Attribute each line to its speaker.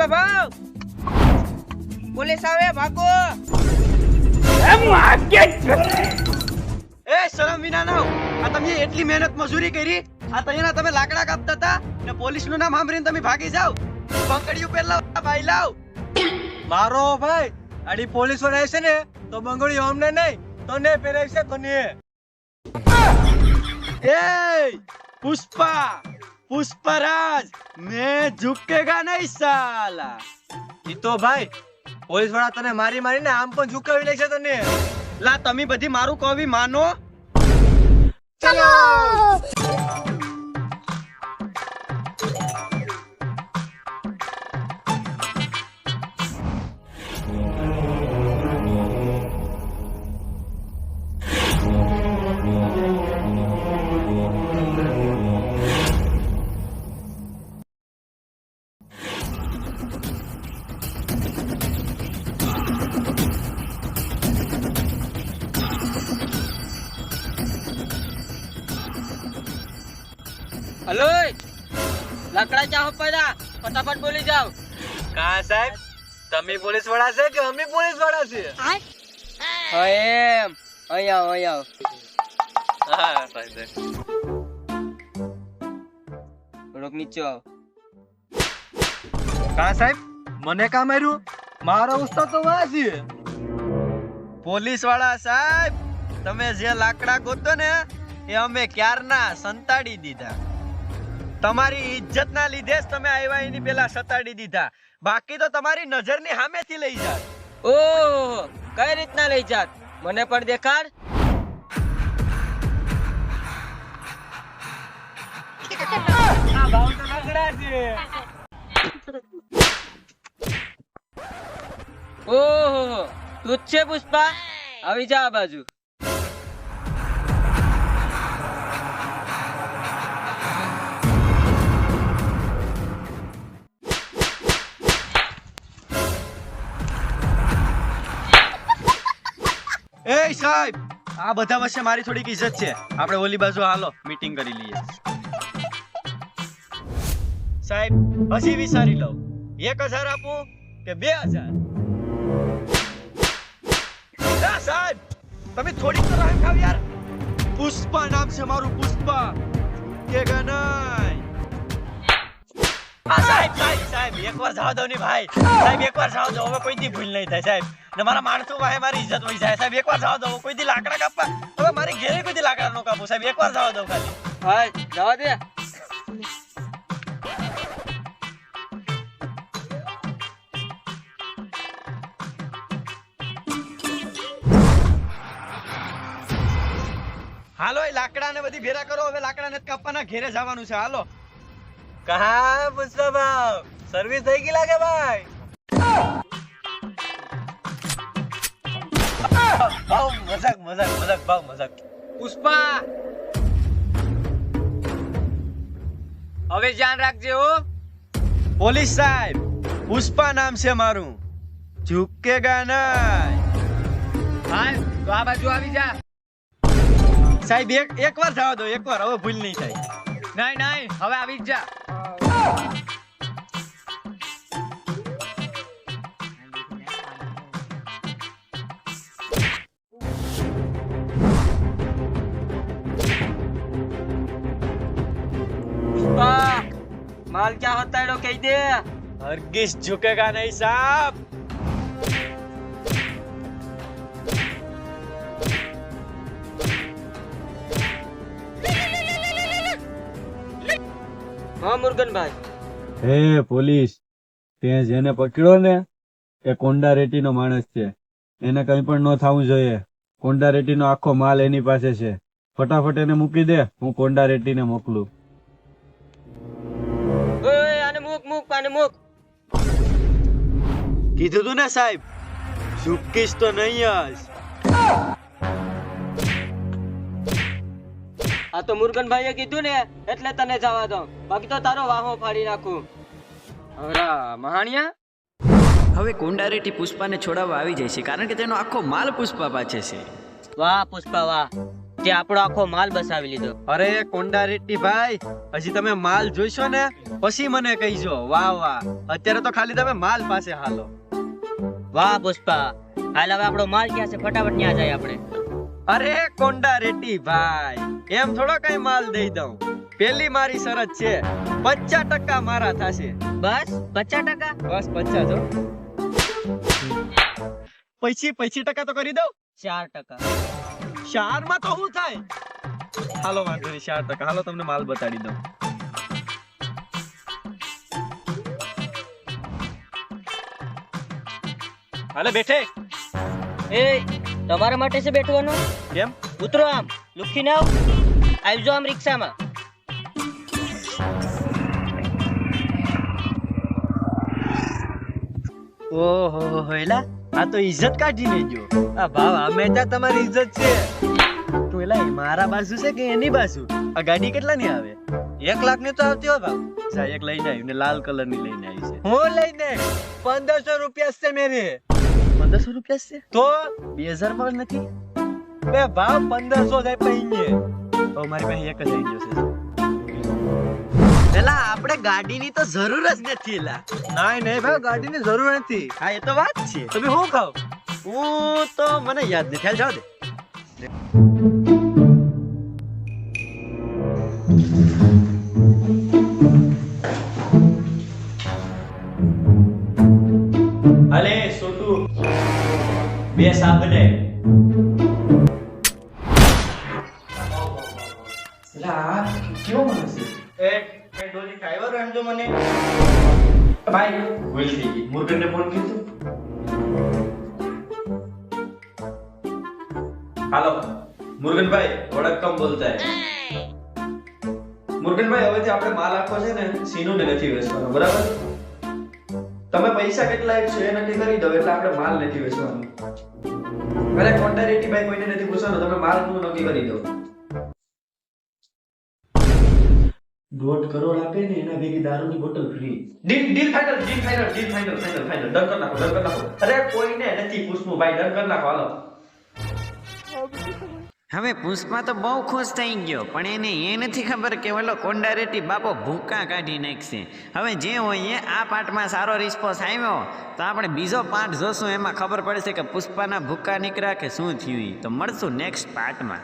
Speaker 1: પુષ્પા ભાવ પોલીસ આવે ભાગો
Speaker 2: એ શરમ વિના ના આ તમે એટલી મહેનત મજૂરી કરી આ તૈયાર તમે લાકડા કાપતા હતા ને પોલીસ નું નામ સાંભળીને તમે ભાગી જાવ બંગડીયું પહેલા ભાઈ લાવ મારો ભાઈ આડી પોલીસ વાળા છે ને તો બંગડીયું અમને નહીં તને પહેરાય છે તને એ પુષ્પા પુષ્પરાજ મેં ઝુકેગા નહીં સાલા ઈ તો ભાઈ પોલીસ વાળા તને મારી મારીને આમ પણ ઝુકાવી લેશે તને લા તમે બધી મારું કવિ માનો ચલો
Speaker 1: હલો લાકડા ચાહો પડ્યા ફટાફટ બોલી જાવ
Speaker 2: કા સાહેબ તમે પોલીસ વાળા છે કે અમે પોલીસ વાળા છે
Speaker 1: એમ અહીં આવ
Speaker 2: હા સાહેબ
Speaker 1: થોડોક નીચે આવ
Speaker 2: કા સાહેબ મને કા માર્યું મારો ઉસ્તાદ તો વાસી પોલીસ વાળા સાહેબ તમે જે લાકડા ગોતો ને એ અમે ક્યારના સંતાડી દીધા તમારી ઇજ્જત ના લીધે જ તમે આવ્યા એની પેલા સતાડી દીધા બાકી તો તમારી નજરની સામેથી લઈ જાત
Speaker 1: ઓહ કઈ રીતના લઈ જાત મને પણ દેખાડ
Speaker 2: આ ભાવ તો લાકડા છે
Speaker 1: ઓહો તું જ છે પુષ્પા આવી જા આ બાજુ
Speaker 2: એ સાહેબ આ બધા વચ્ચે મારી થોડીક ઇજ્જત છે આપણે ઓલી બાજુ હાલો મીટિંગ કરી લઈએ સાહેબ હજી વિચારી લઉં 1000 આપું કે 2000 સાહેબ તમે થોડીક તો રાહ ખાવ યાર પુષ્પા નામ છે મારું પુષ્પા કેગા નહીં સાહેબ એકવાર જાવ દો ની ભાઈ સાહેબ એકવાર જાવ દો હવે કોઈ દી ભૂલ નહીં થાય સાહેબ ને મારા માણસો ભાઈ મારી ઇજ્જત વહી જાય સાહેબ એકવાર જાવ દો કોઈ દી લાકડા કાપવા હવે મારી ઘેરે કોઈ દી લાકડા નો કાપો સાહેબ એકવાર જાવ દો ખાલી
Speaker 1: હા જવા દે
Speaker 2: હાલો એ લાકડા ને બધી ભેરા કરો હવે લાકડા ને કાપવાના ઘેરે જવાનું છે હાલો કહા પુષ્પા ભાવ સર્વિસ થઈ ગઈ લાગે ભાઈ મજાક ભાવ મજાક
Speaker 1: પુષ્પા હવે ધ્યાન રાખજે હો
Speaker 2: પોલીસ સાહેબ પુષ્પા નામ છે મારું ઝુકેગા નહીં
Speaker 1: હાલ તો આ બાજુ આવી જા
Speaker 2: સાહેબ એકવાર જવા દો એકવાર હવે ભૂલ નહીં થાય
Speaker 1: નહીં હવે આવી જ જા माल क्या होता है कह दे
Speaker 2: हरगिज झुकेगा नहीं साहब
Speaker 1: हाँ मुर्गन भाई
Speaker 3: હે પોલીસ તે જેને પકડ્યો ને એ કોંડા રેટીનો માણસ છે એને કંઈ પણ ન થવું જોઈએ કોંડા રેટીનો આખો માલ એની પાસે છે ફટાફટ એને મૂકી દે હું કોંડા રેટીને મોકલું
Speaker 1: ઓય આને મૂક
Speaker 2: કીધું તું ને સાહેબ ઝુકીશ તો નહીં જ
Speaker 1: આ તો મુર્ગન ભાઈએ કીધું ને એટલે તને જવા દઉં બાકી તો તારો વાહો ફાડી નાખું અરા મહાણિયા
Speaker 4: હવે કોંડારેટી પુષ્પાને છોડાવવા આવી જાય છે કારણ કે તેનો આખો માલ પુષ્પા પાસે છે
Speaker 1: વાહ પુષ્પા વાહ તે આપણો આખો માલ બસાવી લીધો.
Speaker 2: અરે કોંડા રેટી ભાઈ, હજી તમે માલ જોઈશો ને પછી મને કહીજો. વાહ વાહ, અત્યારે તો ખાલી તમે માલ પાસે હાલો.
Speaker 1: વાહ પુષ્પા, હાલ હવે આપણો માલ ક્યાં છે? ફટાફટ ત્યાં જાય આપણે.
Speaker 2: અરે કોંડા રેટી ભાઈ, એમ થોડો કઈ માલ દઈ દઉં. પેલી મારી શરત છે, 50% મારા થશે.
Speaker 1: બસ 50%?
Speaker 2: બસ 50 જો. પછી 50% તો કરી દઉં.
Speaker 1: 4%.
Speaker 2: 4 માં તો શું થાય? હાલો વાંધો નહીં, 4%. હાલો તમને માલ બતાડી દઉં. હાલે બેઠે.
Speaker 1: એ તમારા માટે છે બેઠવાનું?
Speaker 2: કેમ?
Speaker 1: ઉતરો, આમ લુખીને આવ. આવજો આમ રિક્ષામાં.
Speaker 2: ઓહો એલા, આ તો ઇજ્જત કાઢીને ગયો. આ ભાવ અમે ત્યાં તમારી ઇજ્જત છે. તો એલા એ મારા બાજુ છે કે એની બાજુ? આ ગાડી કેટલાની આવે? 1 લાખ ની તો આવતી હોય ભાવ. જા એક લઈને આવી ને લાલ કલર ની લઈને આવી છે. હું લઈને 1500 રૂપિયા છે મેરે. 1500 રૂપિયા છે તો 2000 માં નથી બે ભાવ. 1500 જાય પૈને. તો મારી પાસે એક જ આવી ગયો છે. એલા આપણે ગાડીની તો જરૂર જ નથી. એલા નહીં ભાઈ, ગાડીની જરૂર નથી. હા એ તો વાત છે. તમે શું ખાવ? હું તો મને યાદ નથી. હાલ જાવ દે.
Speaker 3: અલે સોટુ, 2 સાબને. એલા કેવો માણસ છે? એ ડોલી ડ્રાઈવર એમ જો મને ભાઈ ભૂલ થઈ ગઈ. મુરગનને ફોન કીધું. હાલો મુરગનભાઈ, વડક્કમ બોલતા હે. મુરગનભાઈ, હવેથી આપણે માલ આખો છે ને સીનુને નથી વેચવાનો, બરાબર? તમે પૈસા કેટલા આપશો એ નક્કી કરી દો, એટલે આપણે માલ નથી વેચવાનો. અરે કોન્ટા રેટી ભાઈ, કોઈને નથી પૂછવાનું, તમે માલ નું નક્કી કરી દો. 1.5 કરોડ આપે ને એના ભેગી દારૂની bottle free. Deal final. Done કર નાખો. અરે કોઈને નથી પૂછવું ભાઈ, ડન કર નાખો. હાલો.
Speaker 4: હવે પુષ્પા તો બહુ ખુશ થઈ ગયો, પણ એને એ નથી ખબર કે ઓલો કોંડા રેટી બાપો ભૂકા કાઢી નાખશે. હવે જે હોય એ આ પાર્ટમાં સારો રિસ્પોન્સ આવ્યો તો આપણે બીજો પાર્ટ જોશું, એમાં ખબર પડશે કે પુષ્પાના ભૂકા નીકળ્યા કે શું થયું. તો મળશું નેક્સ્ટ પાર્ટમાં.